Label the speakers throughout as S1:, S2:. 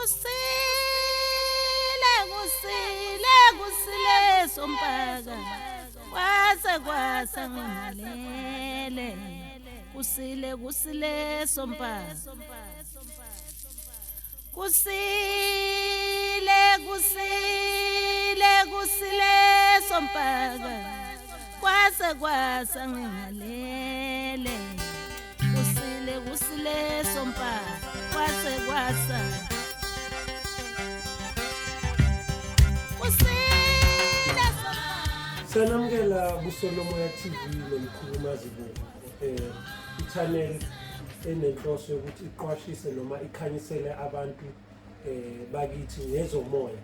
S1: kusile sompaka kwasa ngalele kusile sompaka kusile sompaka kwasa ngalele kusile sompaka kwasa
S2: Sanamukela kuSomoya TV nomkhulumazi i-channel enenhloso yokuthi iqwashise noma ikhanyisele abantu bakithi ngezomoya.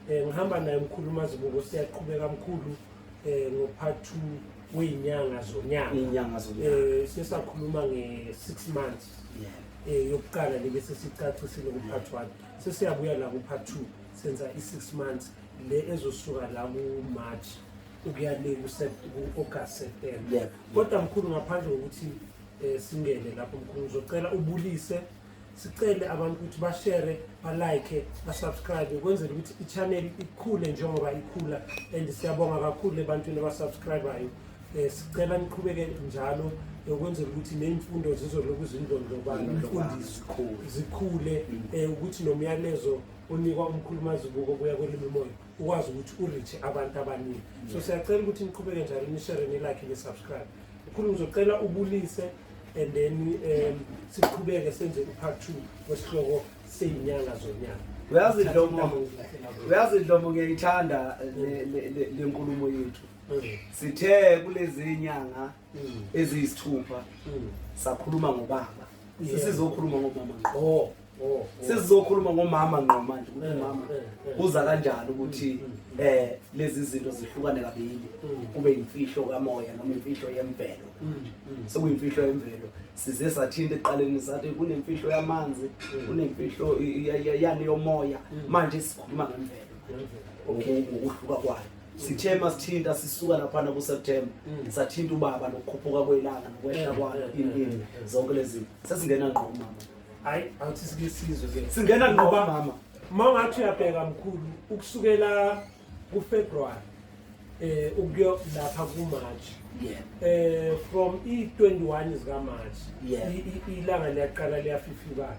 S2: Ngihamba naye umkhulumazi buko siyaqhubeka kakhulu ngo-part 2 wezinyanga Zonyaka. Sisakhuluma nge6 months yokuqala lebese sicacisile ku-part 1. Sesiyabuya la ku-part 2 senza i6 months le ezosuka la ku-March ukuya le ku-August September. Kodwa mkhulu ngaphandle kokuthi singene lapho mkhulu ngizocela ubulise sicele abantu ukuthi bashare balike basubscribe ukwenzela ukuthi i-channel ikhule njengoba ikhula and siyabonga kakhulu ebantwini abasubscribayo. Sicela niqhubeke njalo ukwenzela ukuthi nemfundo zizoloku zindlondlobala imfundiso zikhule ukuthi nomyalezo unikwa umkhulumazi buko kuya kwelimi moya ukwazi ukuthi uriche abantu abaningi. So siyacela ukuthi niqhubeke njalo ni-share ni-like ni-subscribe. Mkhulu ngizocela ubulise and then siqhubeke senze i-part 2 wesihloko sezinyanga Zonyaka.
S3: Uyazi Dlomo ngiyayithanda le nkulumo yethu. Sithe kulezi inyanga eziyisithupha sakhuluma ngobaba. Sizokhuluma ngomama. Sizokhuluma ngomama ngqo manje ukuthi mama kuza kanjani ukuthi lezi zinto zihlukane kabili kube imfihlo kamoya noma imfihlo yemvelo. Sekuyimfihlo yemvelo size sathinta eqaleni sathi kunemfihlo yamanzi kunemfihlo yani yomoya manje sikhuluma ngemvelo. Okay ukuhluka kwayo. Sithe masithinta sisuka lapha ku September sathinta ubaba nokukhuphuka kwelanga nokwehla kwayo ini zonke lezi sesingena ngqo mama.
S2: Hayi awuthi sikisizwe ke
S3: singena ngqo mama
S2: mawungathi uyabheka mkhulu ukusukela kuFebruary ukuyo lapha kuMarch from i21 zika March ilanga liyaqala liyafifika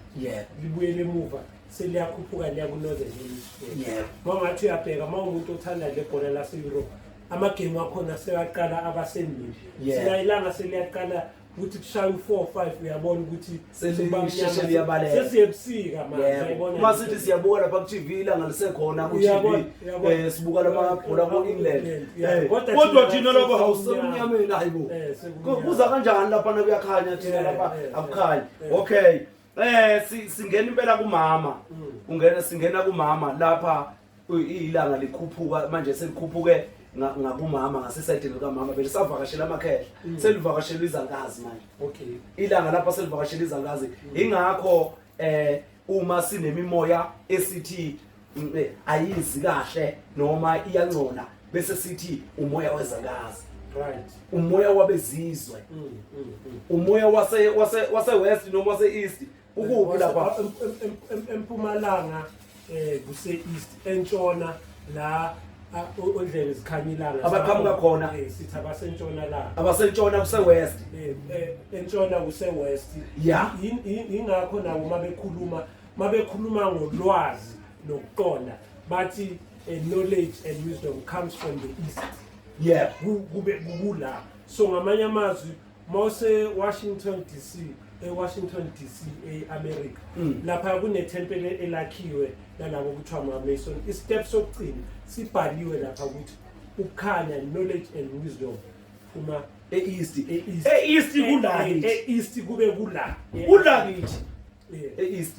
S2: libuyele emuva seliyakhuphuka liya ku Northern Hemisphere. Mawungathi uyabheka mawumuntu othanda le bhola lase Europe amagame akhona seyaqala abasendini siyayilanga seliyaqala ukuthi kushaya u4 5 uyabona ukuthi
S3: selisheshe liyabalela
S2: sesiyebusika manje uyabona
S3: masithi siyabuka lapha ku TV ilanga lisekhona ku TV sibuka lamabhola ko England kodwa thina lapha awusemnyameni hayibo kuza kanjani lapha kuyakhanya thina lapha akukhanyi. Okay singena impela kumama singena kumama lapha ilanga likhuphuka manje selikhuphuke ngakumama ngasesayidini likamama belisavakashela amakhehla selivakashela izangazi manje.
S2: Okay
S3: ilanga lapha selivakashela izangazi ingakho uma sinemimoya esithi ayizi kahle noma iyangcona bese sithi umoya wezangazi.
S2: Right.
S3: Umoya wabezizwe umoya wase west noma wase east ukuphi lapha
S2: empumalanga kuse east entshona la ondlebe zikhanyilanga
S3: abaqhamuka khona
S2: sithi abasentshona la
S3: abasentshona kuse west
S2: entshona kuse west ingakho nabo mabekhuluma ngolwazi nokuqonda bathi knowledge and wisdom comes from the east. Kube kula so ngamanye amazwi mose Washington DC eAmerica lapha kune temple elakhiwe nalabo kuthiwa amaMason. Isteps sokugcina sibhaliwe lapha ukuthi ukukhanya knowledge and wisdom uma
S3: east
S2: kube kula
S3: kithi east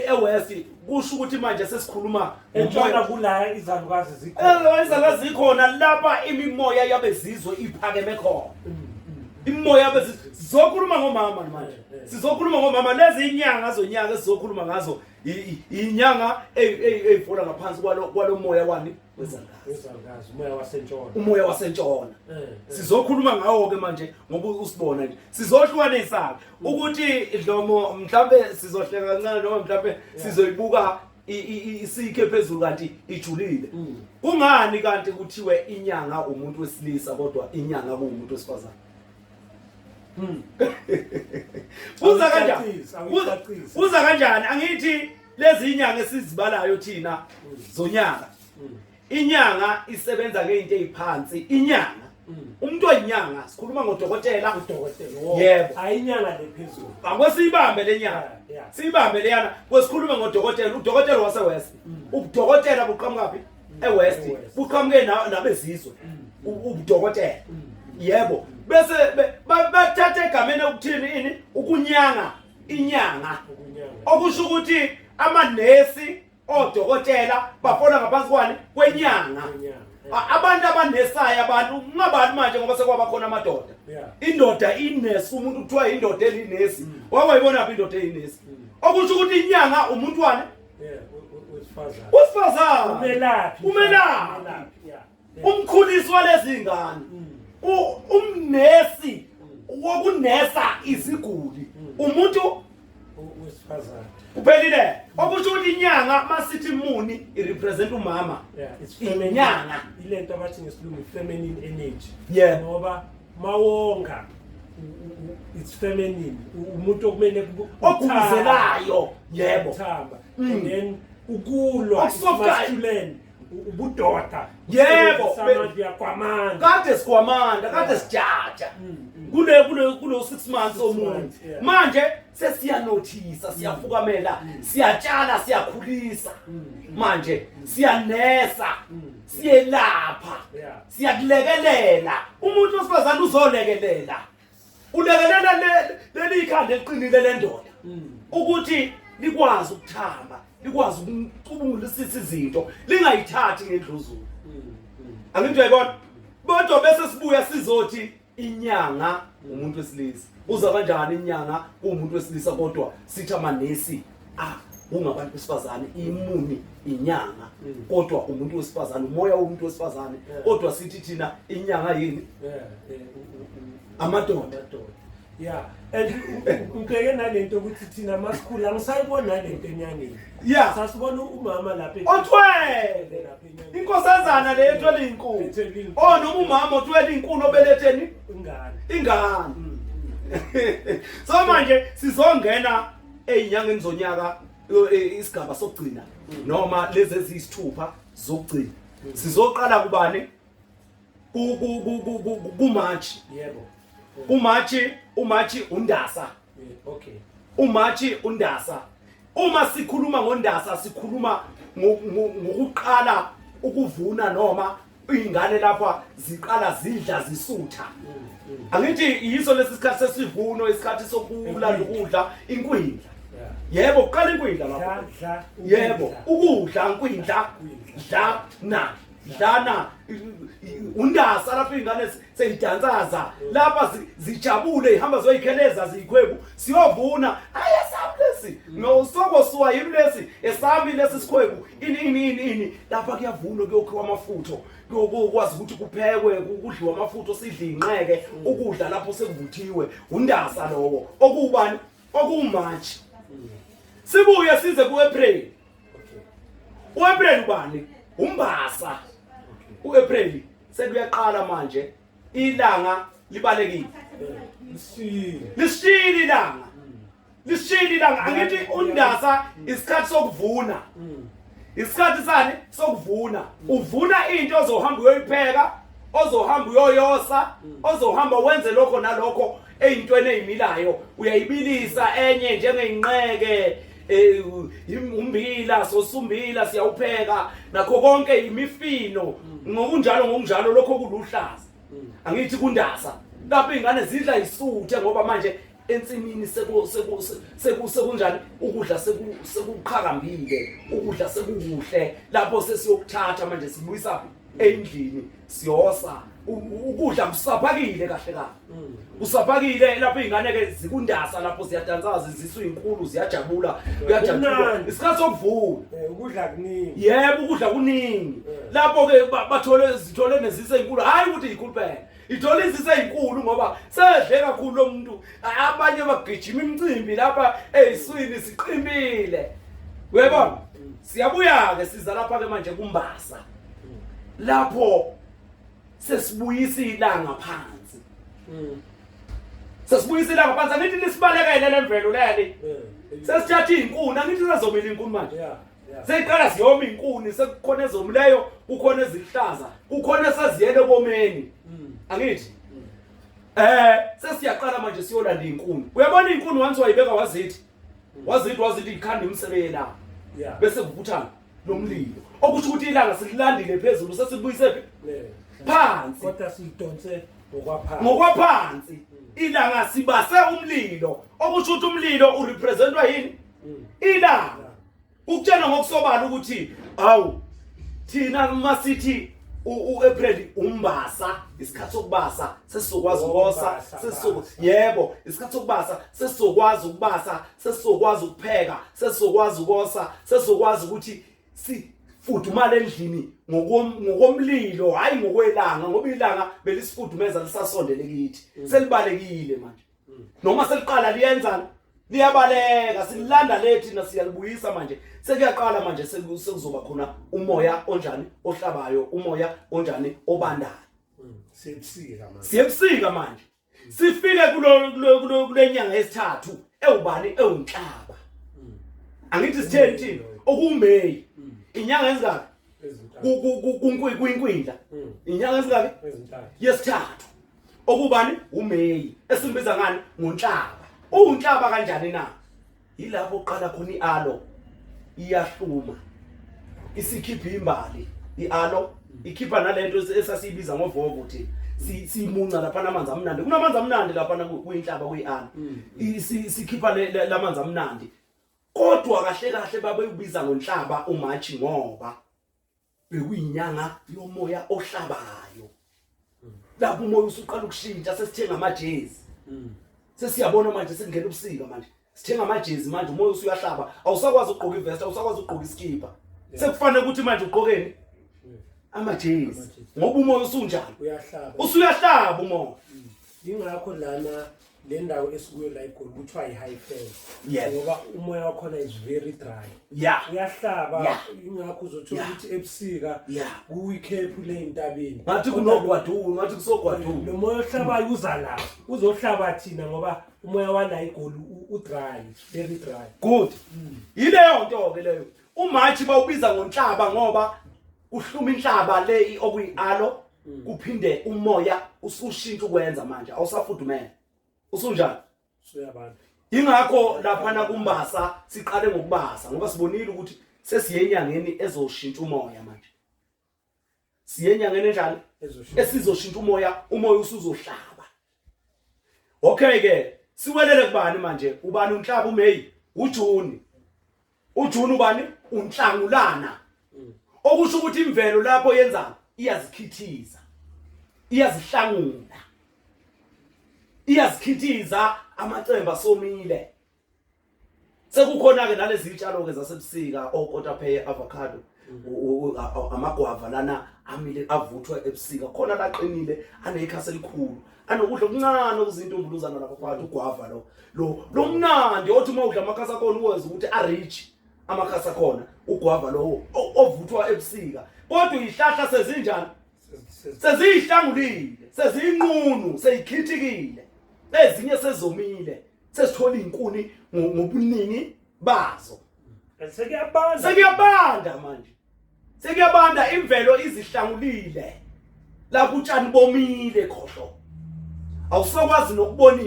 S3: ewest kusho ukuthi manje sesikhuluma
S2: entshona kula izalukazi zikhona
S3: izalukazi zikhona lapha imimoya yabezizwe iphakeme khona. Imoya yabezizwe sizokhuluma ngomama manje sizokhuluma ngomama lezi inyanga Zonyaka esizokhuluma ngazo inyanga eyifola ngaphansi kwalo moya wani
S2: wezangazi
S3: umoya wasentshona sizokhuluma ngawo ke manje ngoba usibona nje sizohlukanisa ukuthi Dlomo mhlambe sizohleka kancane noma mhlambe sizoyibuka isikhe phezulu kanti ijulile. Kungani kanti kuthiwe inyanga umuntu wesilisa kodwa inyanga kuumuntu wesifazane? Uza kanjani? Uza kanjani? Angithi lezi inyanga esizibalayo thina zonyaka. Inyanga isebenza ngeinto eziphansi. Inyanga umuntu wenyanga sikhuluma ngodokotela, yebo,
S2: ayinyanga lephezulu.
S3: Akwesibambe lenyanga. Sibambe leyana kwesikhuluma ngodokotela, udokotela waseWest. Ubudokotela buqhamukapi? EWest. Buqhamuke nabezizwe. Ubudokotela. Yebo. Bese bathatha egameni ukuthini ini? Ukunyanga, inyanga. Okusho ukuthi amanesi odokotela bafona ngaphansi kwani kwenyanga. Abantu abanesayo abantu ngabani manje ngoba sekwaba khona amadoda. Indoda inesi, umuntu kuthiwa indoda elinesi. Wawayibona phi indoda eyinesi? Okusho ukuthi inyanga umuntu wani? Wesifazane. Umelaphi. Umkhulisi walezi ngane. Umnesi wokunesa iziguli. Umuntu
S2: wesifazane.
S3: Kuphelile. Okusho ukuthi inyanga masithi muni irepresent umama.
S2: It's feminine.
S3: Inyanga
S2: Ilento abathi ngesilungu feminine energy.
S3: Yeah.
S2: Ngoba mawonga it's feminine. Umuntu okumele
S3: okuzelayo. Yebo.
S2: Thamba. And then ukulwa is masculine. Ubudoda.
S3: Yebo.
S2: Samandla kwamandla.
S3: Kade sikwamanda, kade sijaja. Kulo 6 months omuntu. Manje sesiyanothisa, siyafukamela, siyatshala, siyakhulisa. Manje siyanesa, siyelapha, siyakulekelela. Umuntu osifazana uzolekelela. Ulekelela leli ikhanda eliqinile lendoda. Ukuthi likwazi ukuthamba, likwazi ukucubungulisisa izinto, lingayithathi ngendluzulu. Angithi uyayibona? Kodwa bese sibuya sizothi inyanga umuntu wesilisa. Uza kanjani inyanga umuntu wesilisa kodwa sithi amanesi ungabantu besifazane imuni inyanga kodwa umuntu wesifazane, umoya womuntu wesifazane kodwa sithi thina inyanga yini? Amadoda.
S2: Yeah, and ubheke nalento ukuthi thina masikhula ngisayibona lento enyangeni.
S3: Yeah.
S2: Sasibona umama lapha
S3: othwele. Inkosazana le ethwele inkulu. Noma umama othwele inkulu obeletheni ingane. So manje sizongena ezinyangeni zonyaka isigaba sokugcina noma lezi ezisithupha zokugcina. Sizoqala kubani? Kumarch.
S2: Yebo.
S3: Umarch undasa.
S2: Okay.
S3: Umarch undasa. Uma sikhuluma ngondasa sikhuluma ngokuqala ukuvuna noma ingane lapha ziqala zidla zisutha. Angithi yiso lesisikhathi sesivuno, isikhathi sokula ukudla inkwindla. Yebo uqala inkwindla lapha. Yebo ukudla inkwindla dlana undasa lapho ingane seyidansaza lapha zijabule ihamba zoyikheleza ziyikhwebu siyovuna ayasamlesi nosoko suwa yimlesi esami lesi sikhwebu ini lapha kuyavunwa kuyokhiwa amafutho kuyokwazi ukuthi kuphekwe kudliwa amafutho sidle inqeke ukudla lapho sekuvuthiwe undasa lowo okubani okuMarch. Sibuye size kuApril. uApril ubani umbasa. uApril sekuyaqala manje ilanga libalekile. Lisishili ilanga. Angithi undasa isikhathi sokuvuna. Isikhathi sani sokuvuna. Uvuna into ozohamba uyoyipheka, ozohamba uyoyosa, ozohamba wenze lokho nalokho eyintweni ezimilayo. Uyayibilisa enye njengeinqeke, umbila sosumbila siyawupheka nakho konke imifino ngokunjalo lokho kuluhlaza. Angithi kundasa lapho ingane zidla isuthe ngoba manje ensimini sekunjani ukudla sekuqhakambile, ukudla sekukuhle lapho sesiyokuthatha manje sibuyisa endlini siyosa ukudla kusaphakile kahle kahle. Usaphakile lapho ingane ke zikundasa lapho ziyadansaza zisu inkulu ziyajabula kuyajabula isikhathi sokuvuna
S2: ukudla kuningi.
S3: Yebo ukudla kuningi lapho ke zithole nezise inkulu hayi ukuthi inkulu phela ithole izise inkulu ngoba sedle kakhulu lo muntu abanye bagijima imicimbi lapha eziswini siqimile. Uyabona Siyabuya ke siza lapha ke manje kumbasa. Lapho sesibuyisa ilanga phansi. Sesibuyisa ilanga phansi angithi lisibalekele lemvelo leli. Sesithatha izinkuni angithi sezomela izinkuni manje. Seyiqala siyoma izinkuni sekukhona ezomileyo, kukhona ezihlaza, kukhona esaziyele komeni. Angithi sesiyaqala manje siyolanda izinkuni. Uyabona izinkuni once wayibeka wazithi ikhanda imsebela. Bese kuvuthana nomlilo. Okusho ukuthi ilanga sililandile phezulu sesibuyise phansi.
S2: Kodwa sidonse
S3: ngokwaphansi. Ilanga sibase umlilo. Okusho ukuthi umlilo urepresentwa yini? Ilanga. Ukutshela ngokusobala ukuthi awu thina masithi uApril umbasa isikhathi sokubasa sesizokwazi ukubosa yebo isikhathi sokubasa sesizokwazi ukubasa sesizokwazi ukupheka sesizokwazi ukubosa sesizokwazi ukuthi sifudumale endlini ngokomlilo hayi ngokwelanga ngoba ilanga belisifudumeza lisasondele kithi selibalekile manje noma seliqala liyenzana liyabaleka silanda lethi nasiyalibuyisa manje sekuyaqala manje sekuzoba khona umoya onjani ohlabayo umoya onjani obandayo siyebusika manje sifike kulenyanga yesithathu ewubani ewunhlaba angithi sitheni okuMeyi inyanga ezingaki kuNkwindla inyanga ezingaki yesithathu okubani uMeyi esimbiza ngani ngonhlaba unhlaba kanjani na yilapho oqala khona ialo iyahluma isikhipha imbali ialo ikhipha nalento esasibiza ngovovo uthi simunca lapha namanzi amnandi kunamanzi amnandi lapha kuyinhlaba kuyialo sikhipha lamanzi amnandi kodwa kahle babeyibiza ngonhlaba uMachi ngoba bekuyinyanga yomoya ohlabayo lapho umoya usuqala ukushintsha sesithenga amajezi sesiyabona manje sekungena ubusika manje sithenga amajezi manje umoya usuyahlaba awusakwazi ukugqoka ivest awusakwazi ukugqoka iskipa sekufanele ukuthi manje ugqokeni amajezi ngoba umoya usunjani usuyahlaba umoya
S2: ingakho lana le ndawo esikuyo la iGoli kuthiwa yi-high fence ngoba umoya wakhona is very dry uyahlaba ingakho uzothola ukuthi ebusika kuyikhephu le intabeni
S3: ngathi kunogwadulu ngathi kusogwadulu
S2: lo moya ohlabayo uza la uzohlaba thina ngoba umoya wala iGoli udry very dry
S3: good yileyo nto ke leyo uMachi bawubiza ngonhlaba ngoba uhluma inhlaba le okuyialo kuphinde umoya usushintsha ukwenza manje awusafudumele usunjani
S2: soyabantu
S3: ingakho lapha na kumbasa siqale ngokubasa ngoba sibonile ukuthi sesiyenyangeni ezoshintsha umoya manje siyenyangeni enjani esizoshintsha umoya usuzohlaba okay ke siwelele kubani manje ubani unhlaba uMeyi uJuni ubani unhlangulana okusho ukuthi imvelo lapho yenza iyazikhithiza iyazihlangula iyazikhithiza amacemba somile sekukhona ke nalezi zitshalo ke zasebusika okotapeya avocado amagwava lana amile avuthwa ebusika khona laqinile anekhasi elikhulu anokudla okuncane okuzintumbuluzana lapha phakathi ugwava lo mnandi othi uma udla amakhasi akona uwenza ukuthi arich amakhasi akona ugwava lo ovuthwa ebusika kodwa ihlahla sezinjani sezihlangulile seziyinqunu seyikhithikile ezinye sezomile sesithola izinkuni ngobuningi bazo sekuyabanda manje sekuyabanda imvelo izihlangulile lapho utshani bomile khohlo awusakwazi nokubona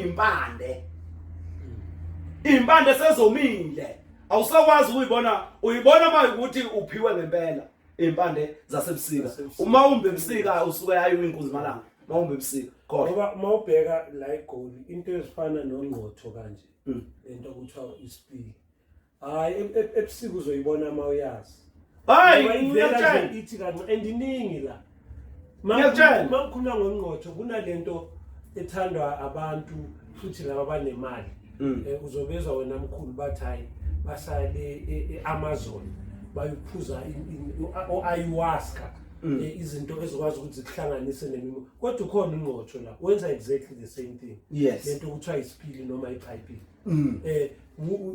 S3: impande sezomile awusakwazi uyibona uma ukuthi uphiwe ngempela impande zasebusika uma umbe ebusika usuke yayo inkunzi malanga mawumbe ebusika
S2: ngoba mawubheka la iGoli into ezifana nongqotho kanje lento okuthiwa isipili hayi ebusika uzoyibona mawuyazi
S3: hayi
S2: ngiyatshela ithi kanti endiningi la makukhuluma ngongqotho kunalento ethandwa abantu futhi laba banemali uzobezwa wena mkhulu bathi hayi basale eAmazon bayiphuza ayahuasca izinto ezikwazi ukuthi zikuhlanganise nemimo kodwa ukhona ingqotho la wenza exactly the same thing lento ukuthiwa isipili noma ipipe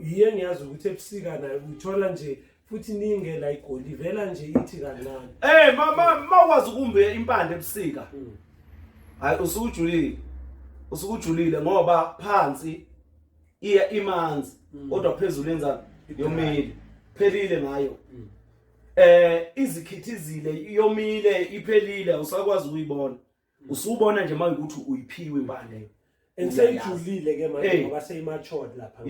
S2: yiye ngiyazi ukuthi ebusika nayo uthola nje futhi ningela igoli ivela nje ithi kancane
S3: mawukwazi ukumbe impande ebusika hayi usukujulile ngoba phansi iya imanzi kodwa phezulu yenza yomile phelile ngayo izikhithizile yomile iphelile usakwazi ukuyibona usubona nje manje ukuthi uyiphiwe impande
S2: Seyijulile ke manje ngoba seyimature lapha.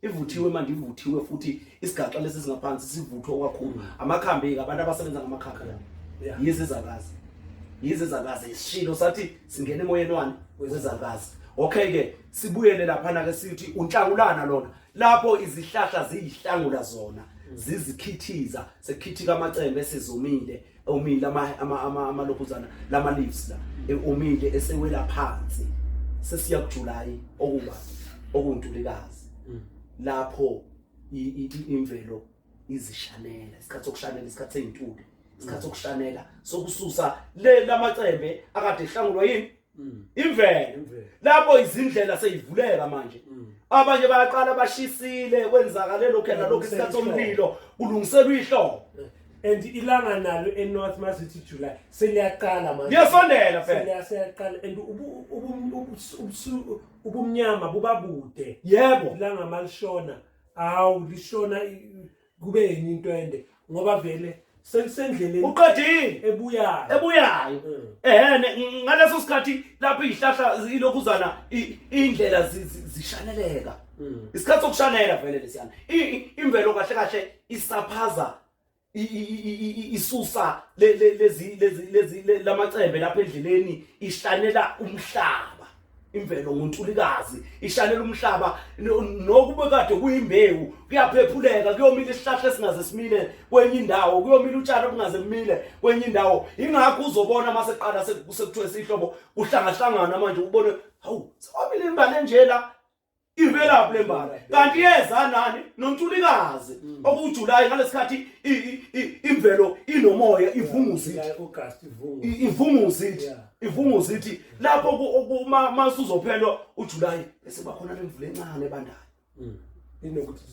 S3: Ivuthiwe manje ivuthiwe futhi isigaxa lesi singaphansi sivuthwa kakhulu. Amakhambi ke abantu abasebenza ngamakhambi. Yizezakazi isishilo sathi singena emoyeni wani wezezakazi. Okay ke sibuyele lapha na ke sithi unhlangulana lona. Lapho izihlahla ziyihlangula zona. Zizikhithiza sekhithika amacembe esizomile omile amalokuzana lama leaves la omile esewela phansi sesiya kuJuly okuntulikazi lapho imvelo izishanela isikhathi sokushanela isikhathi seyintuli isikhathi sokushanela sokususa lamacembe akade ehlangulwa yini imvelo lapho izindlela seyivuleka manje abanye bayaqala bashisile kwenzakale lokho nalokho isikhathi somlilo kulungiselwa ihlobo
S2: and ilanga nalo eNorth Masithi July seliyaqala manje
S3: liyasondela phela
S2: siyaqala and ubumnyama bubabude
S3: yebo
S2: ilanga malishona lishona kube yini into ende ngoba vele selisendleleni
S3: uqedile
S2: ebuyayo
S3: ngaleso sikhathi lapho izihlahla zilokuzana indlela zishaneleka isikhathi sokushanela vele lesiyana imvelo kahle kahle isaphaza isusa lezi lamacembe lapha endleleni ihlanela umhlaba imvelo ngontulikazi ishanela umhlaba nokube kade kuyimbewu kuyaphephuleka kuyomila isihlahla esingaze simile kwenye indawo kuyomila utshalo obungaze kumile kwenye indawo ingakho uzobona mase qala sekuthiwe sihlobo uhlangahlangana manje ubone hawu sewamile imbali njela ivelaphi lembala kanti yeza nani nontulikazi okuJuly ngalesikhathi imvelo inomoya ivunguza ithi lapho mase uzophelwa uJuly bese bakhona lemvula encane ebandayo
S2: inokuthi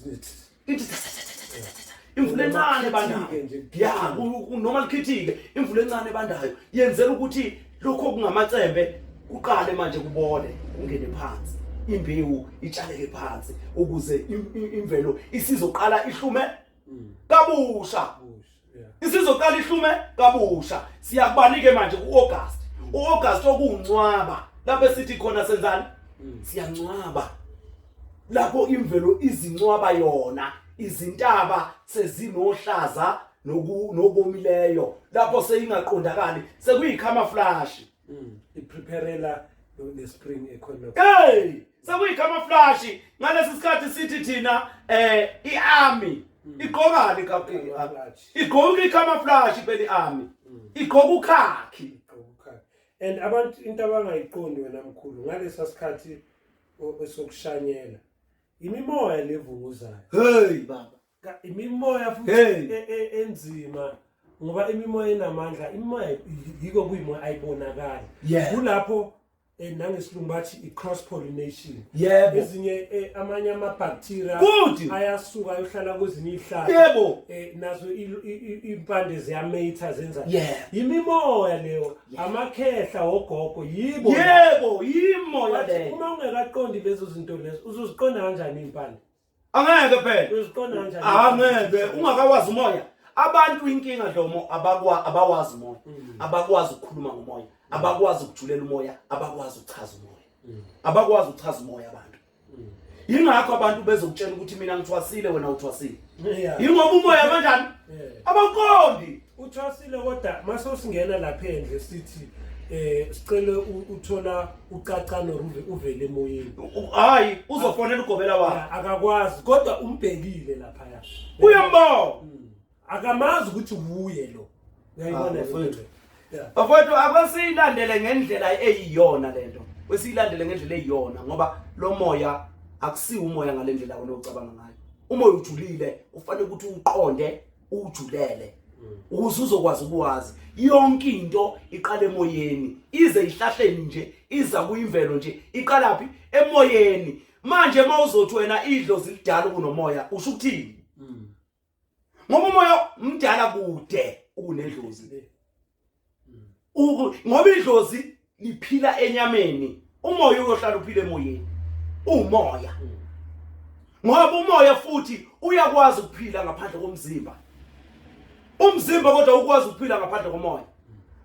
S3: imvula encane ebandayo noma likhithike imvula encane ebandayo yenzela ukuthi lokho kungamacembe kuqale manje kubone ungene phansi imbewu itshaleke phansi ukuze imvelo isizoqala ihlume kabusha isizoqala ihlume kabusha siyakubanike manje uAugust okuncwaba lapho sithi khona senzani siyancwaba lapho imvelo izincwaba yona izintaba sezinohlaza nokomileyo lapho seyingaqondakali sekuyicamouflage
S2: ipreparela le spring economy
S3: sekuyicamouflage ngalesi sikhathi sithi thina iarmy igqokani kakhulu igqoka icamouflage phela iarmy igqoka ukhakhi
S2: and abantu into abangayiqondi wena mkhulu ngalesi sikhathi esokushanyela imimoya levunguzayo
S3: baba
S2: imimoya futhi enzima ngoba imimoya enamandla imimoya yiko kuyimoya ayibonakala kulapho nangesilungu bathi i-cross pollination ezinye amanye ama-bacteria ayasuka ayohlala kwezinye izihlahla nazo impande ziyametha zenza imimoya leyo amakhehla ogogo
S3: yimoya leyo
S2: uma ungekaqondi lezo zinto lezo uzoziqonda kanjani impande
S3: angeke phela
S2: uzoziqonda kanjani
S3: angeke ungakawazi umoya abantu inkinga Dlomo abawazi umoya abakwazi ukukhuluma ngomoya abakwazi ukujulela umoya abakwazi ukuchaza umoya abakwazi ukuchaza umoya abantu ingakho abantu bezokutshela ukuthi mina ngithwasile wena uthwasile ingoba umoya kanjani abaqondi
S2: uthwasile kodwa mase usingena lapha endle sithi sicela uthola ucacano uvele emoyeni
S3: hayi uzofonela ugobela wakhe
S2: akakwazi kodwa umbhekile lapha
S3: uyambona
S2: akamazi ukuthi ubuye lo ngiyayibona
S3: mfowethu bafowethu akwasilandele ngendlela eyiyona lento wesilandele ngendlela eyiyona ngoba lo moya akusiwo umoya ngalendlela wena ucabanga ngayo umoya ujulile ufanele ukuthi uqonde ujulele ukuze uzokwazi ukwazi yonke into iqala emoyeni ize ihlahleni nje iza kuyimvelo nje iqala phi emoyeni manje mawuzothi wena idlo zilidala kunomoya usho ukuthini ngoba umoya mdala kude kunedlozi ngoba idlozi liphila enyameni umoya uyohlala uphile emoyeni umoya ngoba umoya futhi uyakwazi ukuphila ngaphandle komzimba umzimba kodwa ukwazi ukuphila ngaphandle komoya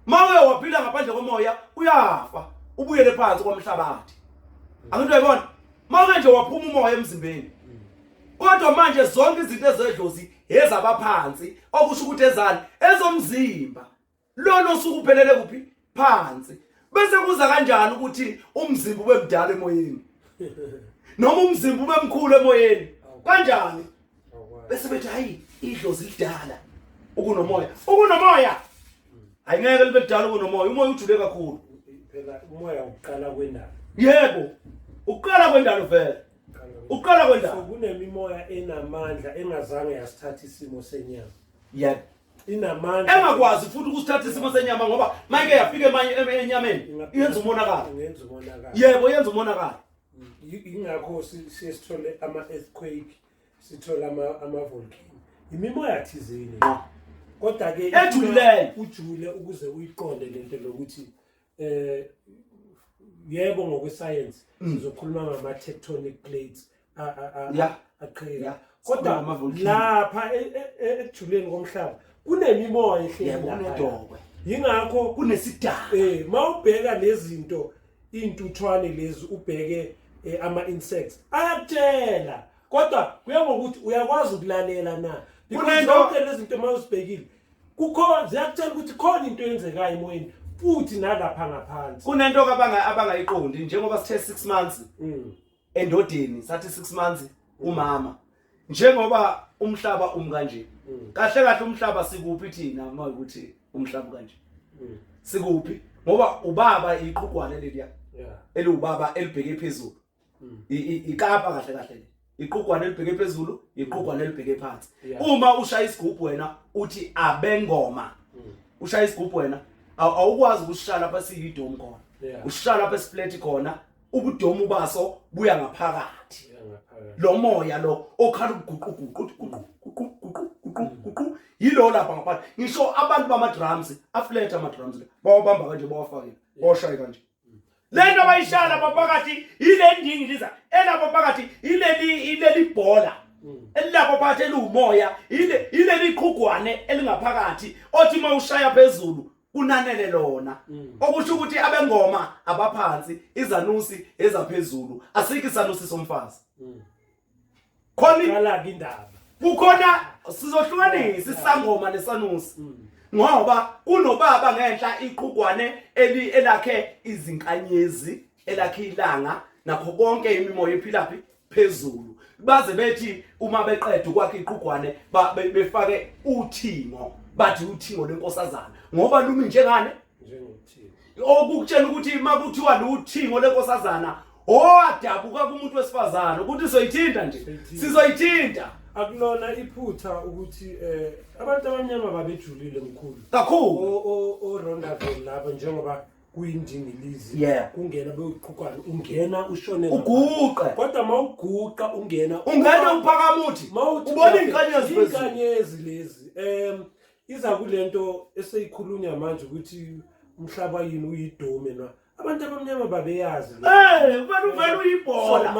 S3: mawe waphila ngaphandle komoya uyafa ubuyele phansi komhlabathi angithi uyabona mawe nje waphuma umoya emzimbeni kodwa manje zonke izinto ezedlozi ezabaphansi okusho ukuthi ezani ezomzimba lona osuku uphelele kuphi phansi bese kuza kanjani ukuthi umzimba ube mdala emoyeni noma umzimba ube mkhulu emoyeni kanjani bese bethi hayi idlozi lidala ukunomoya ayingeke libe lidala ukunomoya umoya ujule kakhulu
S2: phela umoya uqala kwendalo
S3: yebo uqala kwendalo vele uqala kwendalo
S2: kunemimoya enamandla engazange yasithatha isimo senyama
S3: yebo
S2: inamandla
S3: engakwazi futhi ukusithatha isimo senyama ngoba mayike yafika enyameni yenza umonakalo yebo yenza umonakalo
S2: ingakho sithole ama-earthquake sithole ama-volcano imimoya thizeni kodwa ke ujule ukuze uyiqonde lento lokuthi yebo ngokwesayensi sizokhuluma ngama-tectonic plates aqhela kodwa lapha ekujuleni komhlaba kunemimoya ehleli yingakho
S3: kunesidaba
S2: mawubheka lezinto intuthwane lezi ubheke ama-insects ayakutshela kodwa kuya ngokuthi uyakwazi ukulalela na because zonke lezi zinto mawuzibhekile ziyakutshela ukuthi khona into eyenzekayo emoyeni futhi nalapha ngaphansi
S3: kunento abangayiqondi njengoba sithe 6 months endodeni sathi 6 months umama njengoba umhlaba kanje kahle kahle umhlaba sikuphi thina uma ukuthi umhlaba kanje sikuphi ngoba ubaba iqhugwane leliya elubaba elibheke phezulu ikapa kahle kahle iqhugwane elibheke phezulu iqhugwane elibheke phansi uma ushaya isigubhu wena uthi abengoma ushaya isigubhu wena awukwazi ukushala lapha siyidomu khona ushala lapha esplate khona ubudomu baso buya ngaphakathi lo moya lo okhala uguquguquguquguquguquguquguqu yilo lapha ngaphansi ngisho abantu bama-drums aflate ama-drums bawabamba kanje bawafakile bawashaya kanje lento bayishala baphakathi ile ndingi liza elapha phakathi ileli bhola elapha phakathi elumoya ile liqhugwane elingaphakathi othi mawushaya phezulu kunanele lona okusho ukuthi abengoma abaphansi izanusi ezaphezulu asike isanusi somfazi
S2: khona indaba
S3: kukhona sizohlukanisa isangoma nesanusi ngoba kunobaba ngenhla iqhugwane elakhe izinkanyezi elakhe ilanga nakho konke imimoya ephilaphi phezulu baze bethi uma beqeda ukwakha iqhugwane befake uthingo bathi uthingo lenkosazana ngoba lumi njengane okukutshela ukuthi makuthiwa luthingo lenkosazana adabuka kumuntu wesifazana ukuthi soyithinta nje sizoyithinta
S2: akulona iphutha ukuthi abantu abanyama babejulile mkhulu
S3: kakhulu
S2: oRondaville lapha njengoba kuyindingilizi kungena beyiqhukwana ungena ushone
S3: uguqe
S2: kodwa mawuguqa ungena
S3: uphakamuthi ubona
S2: inkanyezi lezi iza kulento eseyikhulunywa manje ukuthi umhlaba yini uyidome na abantu abamnyama babeyazi
S3: uvela uyibhola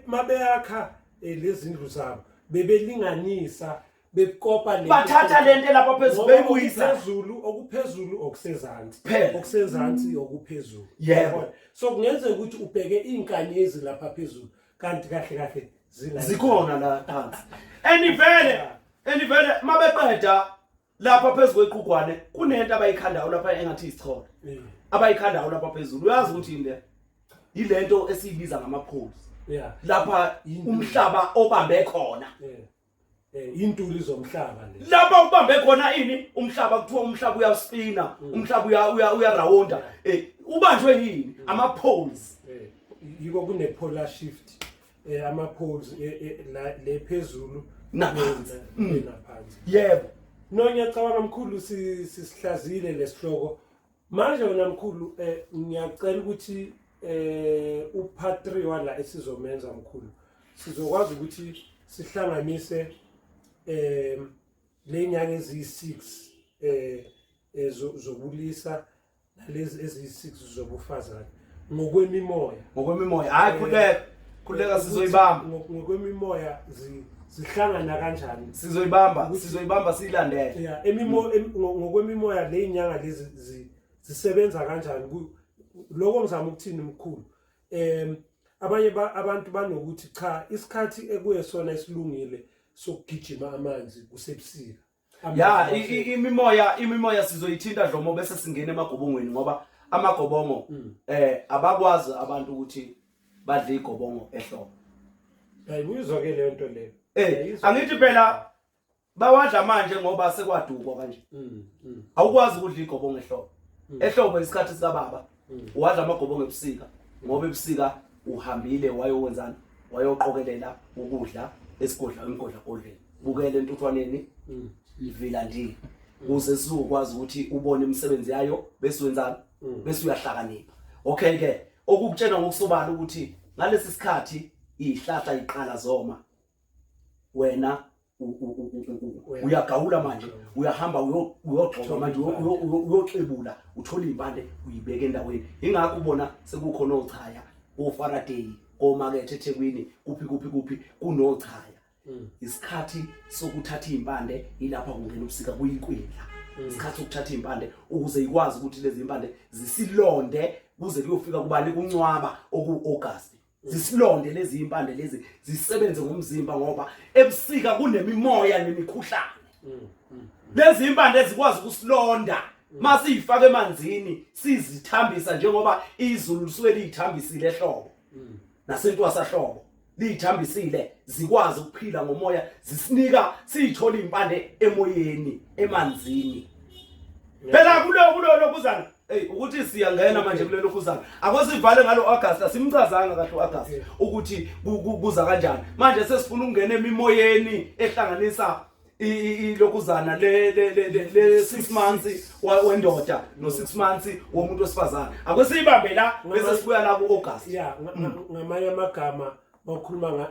S2: mabeyakha lezi ndlu zabo bebelinganisa bekopa
S3: bathatha lento lapha phezulu beyibuyisa
S2: okuphezulu okusezansi
S3: phela
S2: okusezansi okuphezulu
S3: yebo
S2: so kungenzeka ukuthi ubheke inkanyezi lapha phezulu kanti kahle kahle
S3: zikhona la phansi andivele mabeqeda lapha phezulu kweqhugwane kunento abayikhandayo lapha engathi isicholo abayikhandayo lapha phezulu uyazi ukuthi yini ilento esiyibiza ngama-poles lapha umhlaba obambe khona
S2: intuli zomhlaba le
S3: lapha ubambe khona ini umhlaba kuthiwa umhlaba uyaspina umhlaba uyarawunda ubanjwe yini ama-poles
S2: yiko kune-polar shift ama-poles le phezulu
S3: naphansi
S2: yebo no ngiyacabanga mkhulu sisihlazile lesihloko manje wena mkhulu ngiyacela ukuthi u-PART2 wala esizomenza mkhulu sizokwazi ukuthi sihlanganise lenyanga eziyi6 zobulisa nalezi eziyi6 zobufazana ngokwemimoya
S3: hayi khuleka sizoyibamba
S2: ngokwemimoya zihlangana kanjani
S3: sizoyibamba siyilandele
S2: yeah ngokwemimoya lenyanga lezi zisebenza kanjani lokho ngizama ukuthini mkhulu abanye abantu banokuthi cha isikhathi ekuyesona isilungile sokugijima amanzi kusebusika
S3: ya imimoya sizoyithinta dlomo bese singena emagobongweni ngoba amagobongo abakwazi abantu ukuthi badle igobongo ehlobo
S2: ayibuzwa ke le nto leyo
S3: angithi phela bawadla manje ngoba sekwadukwa kanje awukwazi ukudla igobongo ehlobo isikhathi sikababa uwadla amagobongo ebusika ngoba ebusika uhambile wayowenzana wayoqokelela ukudla ingodla kodleni bukele entuthwaneni ivila nje ukuze sizokwazi ukuthi ubone imisebenzi yayo bese wenzana bese uyahlakanipha okay ke okukutshena ngokusobala ukuthi ngalesi sikhathi ihlahla iqala zoma wena uyagawula manje uyahamba uyogxoba manje uyoxebula uthola impande uyibeka endaweni ingakho ubona sekukhona ochaya oFaraday komakethe eThekwini kuphi kunochaya isikhathi sokuthatha impande ilapha kungena ubusika kuyikwindla isikhathi sokuthatha impande ukuze ikwazi ukuthi lezi impande zisilonde kuze kuyofika kubani kuncwaba okuAugust zisilonde lezi impande lezi zisebenze ngomzimba ngoba ebusika kunemimoya nemikhuhlane lezi impande ezikwazi ukusilonda masifaka emanzini sizithambisa njengoba izulu lisuke lithambisile ehlobo nasentwasahlobo lithambisile zikwazi ukuphila ngomoya zisinika siyithola impande emoyeni emanzini phela kulo kuzana ukuthi siyangena manje kulelo kuzana akwesivale ngalo August asimchazanga kahle uAugust ukuthi kuza kanjani manje sesifuna ukungena emimoyeni ehlanganisa ilokuzana le 6 months wendoda no 6 months womuntu wesifazana akwesiyibambe la bese sibuya la kuAugust
S2: yeah ngamanye amagama bakhuluma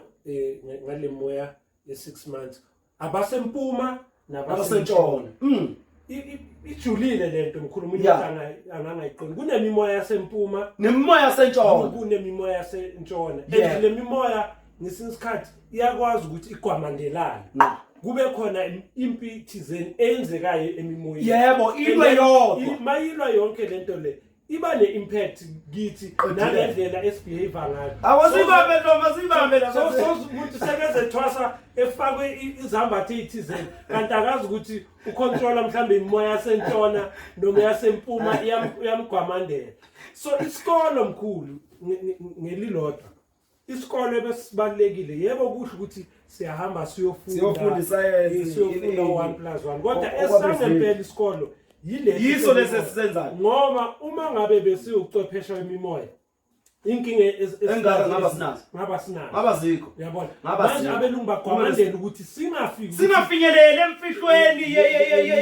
S2: ngale moya le6 months abasempuma
S3: nabasentshona
S2: ijulile lento mkhulu umuntu angangayiqondi kunemimoya yasempuma
S3: nemimoya yasentshona
S2: kunemimoya yasentshona le mimoya ngesikhathi iyakwazi ukuthi igwamandelane kube khona impi thizeni eyenzekayo emimoyeni
S3: yebo ilwe yodwa
S2: mayilwa yonke lento le iba ne-impact kithi nalendlela esibehave ngayo
S3: awasibambe la
S2: so ukuthi sekeze thwasa efakwe izambatho ezithizeni kanti akazi ukuthi ucontrola mhlambe imoya yasentshona noma yasempuma iyamgwamandela so isikolo mkhulu ngelilodwa isikole besibalekile yebo kuhle ukuthi siyahamba
S3: siyofundisa
S2: 1+1 kodwa esangempela isikolo
S3: yiso lesisenzayo
S2: ngoba uma ngabe besiyuchwephesha wemimoya inkinga ngaba sinazo
S3: yabona
S2: manje abelungu bagwamandela ukuthi
S3: singafinyelele emfihlweni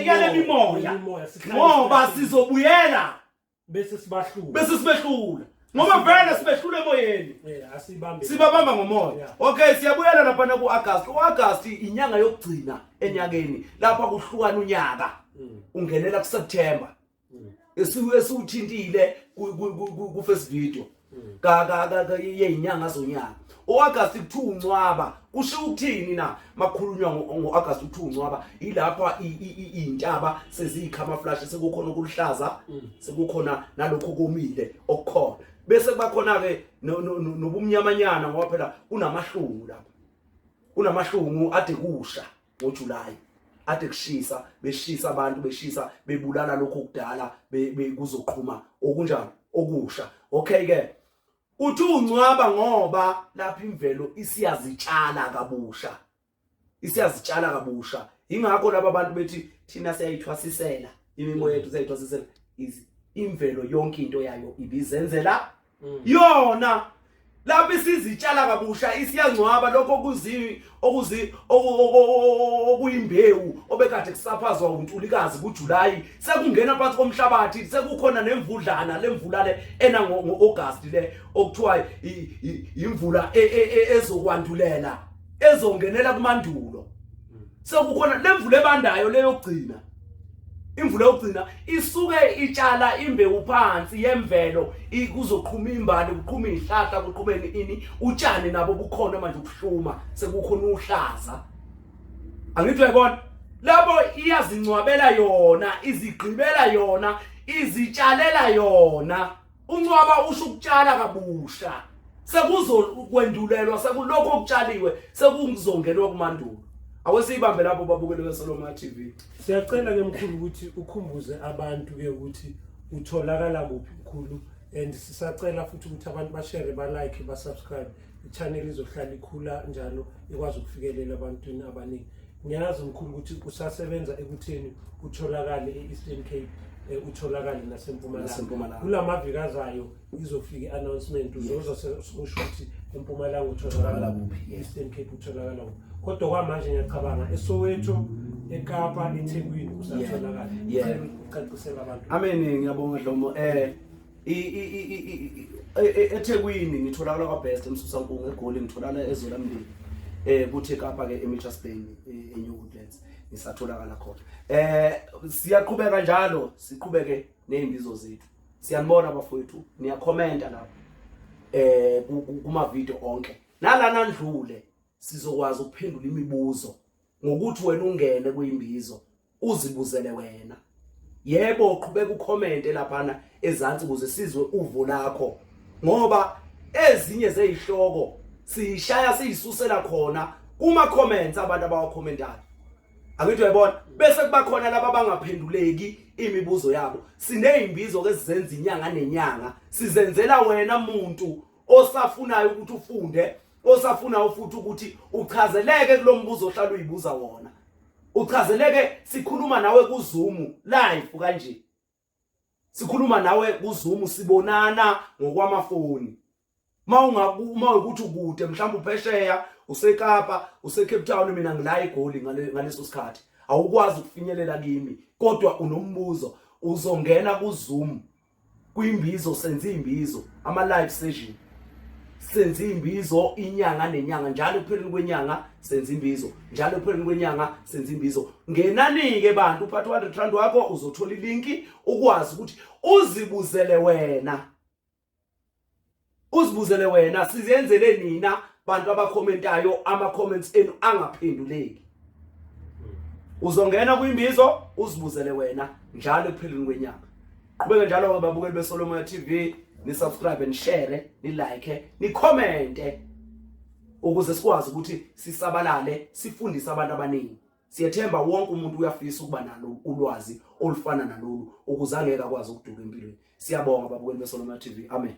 S3: yale mimoya ngoba sizobuyela
S2: bese
S3: sibehlula ngoba vele sibehlule emoyeni sibabamba ngomoya okay siyabuyela lapha kuAugust uAugust inyanga yokugcina enyakeni lapha kuhlukana unyaka ungenela kuSeptember esiwuthintile ku-first video yeyinyanga zonyaka uAugust kuthiwa uncwaba kusho ukuthini na makhulunywa ngoAugust kuthiwa uncwaba ilapha intaba seziyicamouflage sekukhona okuluhlaza sekukhona nalokho komile okukhona bese kubakhona ke nobumnyamanyana ngoba phela unamahlungu lapha unamahlungu ade kusha ngoJuly ade kushisa beshisa abantu bebulala lokho okudala kuzoqhuma okunjani okusha okay ke uthi uncwaba ngoba lapha imvelo isiyazitshala kabusha ingakho laba abantu bethi thina siyayithwasisela imimoya yethu siyayithwasisela imvelo yonke into yayo ibizenzela yona lapha isizitshala kabusha isiyancwaba lokho okuyimbewu obekade kusaphazwa uNtulikazi kuJuly sekungena phansi komhlabathi sekukhona nemvudlana lemvula le ena ngoAugust le okuthiwa imvula ezokwandulela ezongenela kumandulo sekukhona lemvula ebandayo leyogcina imvula yokugcina isuke itshala imbewu phansi yemvelo kuzoqhuma imbali kuqhuma izihlahla kuqhumeni ini utshani nabo bukhona manje ukuhluma sekukhona uhlaza angithi uyabona lapho iyazincwabela yona izigqibela yona izitshalela yona uncwaba usho ukutshala kabusha sekuzokwendulelwa sekulokho okutshaliwe sekuzongenwa kumandulo awesibambe lapho babukele beSoloma TV.
S2: Siyacela ke mkhulu ukuthi ukhumbuze abantu ke ukuthi utholakala kuphi mkhulu and sisacela futhi ukuthi abantu bashare ba-like ba-subscribe i-channel izohlala ikhula njalo ikwazi ukufikelela abantwini abaningi. Ngiyazi mkhulu ukuthi usasebenza ekutheni utholakale e-Eastern Cape utholakale naseMpumalanga. Kulamaviki azayo izofika i-announcement uzosho ukuthi eMpumalanga utholakala kuphi e-Eastern Cape utholakala kuphi. Kodwa kwamanje ngiyacabanga eSoweto eKapa eThekwini usatholakala. Ucacisela abantu.
S3: Amen ngiyabonga Dlomo eThekwini ngitholakala kwaBest eMsusankungu eGoli ngitholakala eZolamndeni kuthi eKapa ke eMitchells Bay eNew Woodlands ngisatholakala khona. Siyaqhubeka njalo siqhubeke nezimbizo zethu. Siyanibona abafowethu niyakhomenta lapho kuma video onke. Nalana ndlule sizokwazi ukuphendula imibuzo ngokuthi wena ungene kuyimbizo uzibuzele wena. Yebo uqhubeka ucommente laphana ezantsi ukuze sizwe uvo lakho ngoba ezinye zezihloko sishaya siyisusela khona kuma comments abantu abawakhomentayo. Angithi uyabona bese kuba khona laba abangaphenduleki imibuzo yabo. Sinezimbizo ke sizenza inyanga nenyanga sizenzela wena umuntu osafunayo ukuthi ufunde osafuna ufuthi ukuthi uchazeleke kulombuzo ohlala uyibuza wona. Uchazeleke sikhuluma nawe ku Zoom live kanje. Sikhuluma nawe ku Zoom sibonana ngokwamafoni. Uma ukuthi ukude mhlawumbe uphesheya useKapa useCape Town mina ngila eGoli ngaleso sikhathi awukwazi ukufinyelela kimi kodwa unombuzo uzongena ku Zoom kwimbizo senza imbizo ama live session senza imbizo inyanga nenyanga njalo kupheleni kwenyanga senza imbizo njalo kupheleni kwenyanga senza imbizo ngenani ke bantu uphatha 100 rand wakho uzothola ilinki ukwazi ukuthi uzibuzele wena sizenzele nina bantu abakhomentayo ama comments enu angaphenduleki. Uzongena kwimbizo uzibuzele wena njalo kupheleni kwenyanga. Qhubeka njalo babukeli beSoloma TV ni subscribe and share ni like ni comment ukuze sikwazi ukuthi sisabalale sifundise abantu abaningi. Siyethemba wonke umuntu uyafisa ukuba nalo ulwazi olufana nalolu ukuze angeke akwazi ukuduka empilweni. Siyabonga babukeli beSoloma TV. Amen.